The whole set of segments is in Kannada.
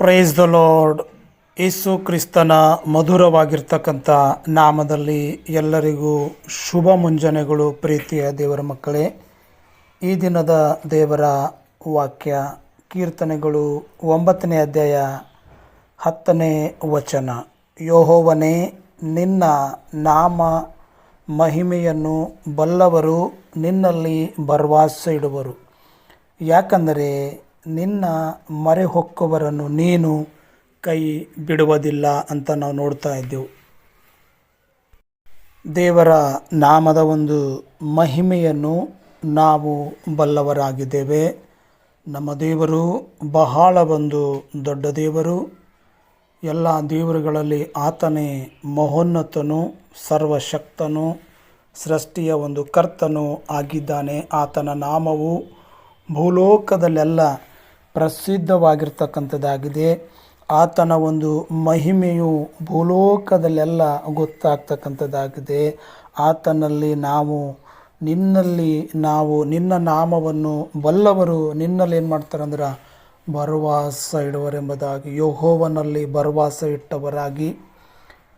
Praise the lord. ಯೇಸು ಕ್ರಿಸ್ತನ ಮಧುರವಾಗಿರ್ತಕ್ಕಂಥ ನಾಮದಲ್ಲಿ ಎಲ್ಲರಿಗೂ ಶುಭ ಮುಂಜಾನೆಗಳು. ಪ್ರೀತಿಯ ದೇವರ ಮಕ್ಕಳೇ, ಈ ದಿನದ ದೇವರ ವಾಕ್ಯ ಕೀರ್ತನೆಗಳು 9ನೇ ಅಧ್ಯಾಯ 10ನೇ ವಚನ. ಯೆಹೋವನೇ, ನಿನ್ನ ನಾಮ ಮಹಿಮೆಯನ್ನು ಬಲ್ಲವರು ನಿನ್ನಲ್ಲಿ ಭರವಸೆ ಇಡುವರು. ಯಾಕಂದರೆ ನಿನ್ನ ಮೊರೆ ಹೊಕ್ಕವರನ್ನು ನೀನು ಕೈ ಬಿಡುವುದಿಲ್ಲ ಅಂತ ನಾವು ನೋಡ್ತಾ ಇದ್ದೆವು. ದೇವರ ನಾಮದ ಒಂದು ಮಹಿಮೆಯನ್ನು ನಾವು ಬಲ್ಲವರಾಗಿದ್ದೇವೆ. ನಮ್ಮ ದೇವರು ಬಹಳ ಒಂದು ದೊಡ್ಡ ದೇವರು. ಎಲ್ಲ ದೇವರುಗಳಲ್ಲಿ ಆತನೇ ಮಹೋನ್ನತನು, ಸರ್ವಶಕ್ತನು, ಸೃಷ್ಟಿಯ ಒಂದು ಕರ್ತನು ಆಗಿದ್ದಾನೆ. ಆತನ ನಾಮವು ಭೂಲೋಕದಲ್ಲೆಲ್ಲ ಪ್ರಸಿದ್ಧವಾಗಿರ್ತಕ್ಕಂಥದ್ದಾಗಿದೆ. ಆತನ ಒಂದು ಮಹಿಮೆಯು ಭೂಲೋಕದಲ್ಲೆಲ್ಲ ಗೊತ್ತಾಗ್ತಕ್ಕಂಥದ್ದಾಗಿದೆ. ಆತನಲ್ಲಿ ನಿನ್ನಲ್ಲಿ ನಾವು ನಿನ್ನ ನಾಮವನ್ನು ಬಲ್ಲವರು ನಿನ್ನಲ್ಲಿ ಏನು ಮಾಡ್ತಾರಂದ್ರೆ ಭರವಸೆ ಇಡುವರೆಂಬುದಾಗಿ, ಯೆಹೋವನಲ್ಲಿ ಭರವಸೆ ಇಟ್ಟವರಾಗಿ,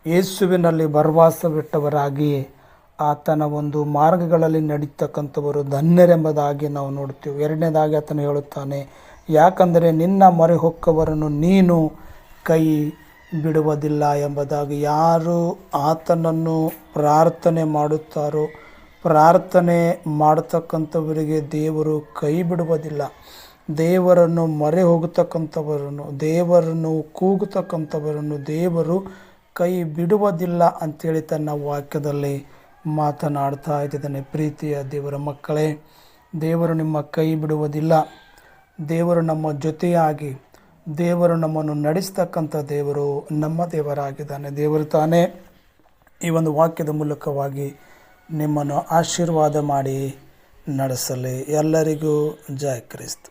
ಯೇಸುವಿನಲ್ಲಿ ಭರವಸೆ ಇಟ್ಟವರಾಗಿ ಆತನ ಒಂದು ಮಾರ್ಗಗಳಲ್ಲಿ ನಡೀತಕ್ಕಂಥವರು ಧನ್ಯರೆಂಬುದಾಗಿ ನಾವು ನೋಡ್ತೀವಿ. ಎರಡನೇದಾಗಿ ಆತನು ಹೇಳುತ್ತಾನೆ, ಯಾಕಂದರೆ ನಿನ್ನ ಮೊರೆ ಹೊಕ್ಕವರನ್ನು ನೀನು ಕೈ ಬಿಡುವುದಿಲ್ಲ ಎಂಬುದಾಗಿ. ಯಾರು ಆತನನ್ನು ಪ್ರಾರ್ಥನೆ ಮಾಡುತ್ತಾರೋ, ಪ್ರಾರ್ಥನೆ ಮಾಡತಕ್ಕಂಥವರಿಗೆ ದೇವರು ಕೈ ಬಿಡುವುದಿಲ್ಲ. ದೇವರನ್ನು ಮೊರೆ ಹೋಗತಕ್ಕಂಥವರನ್ನು, ದೇವರನ್ನು ಕೂಗತಕ್ಕಂಥವರನ್ನು ದೇವರು ಕೈ ಬಿಡುವುದಿಲ್ಲ ಅಂಥೇಳಿ ತನ್ನ ವಾಕ್ಯದಲ್ಲಿ ಮಾತನಾಡ್ತಾ ಇದ್ದಾನೆ. ಪ್ರೀತಿಯ ದೇವರ ಮಕ್ಕಳೇ, ದೇವರು ನಿಮ್ಮ ಕೈ ಬಿಡುವುದಿಲ್ಲ. ದೇವರು ನಮ್ಮ ಜೊತೆಯಾಗಿ, ದೇವರು ನಮ್ಮನ್ನು ನಡೆಸ್ತಕ್ಕಂಥ ದೇವರು ನಮ್ಮ ದೇವರಾಗಿದ್ದಾನೆ. ದೇವರು ತಾನೇ ಈ ಒಂದು ವಾಕ್ಯದ ಮೂಲಕವಾಗಿ ನಿಮ್ಮನ್ನು ಆಶೀರ್ವಾದ ಮಾಡಿ ನಡೆಸಲಿ. ಎಲ್ಲರಿಗೂ ಜಯ ಕ್ರಿಸ್ತ.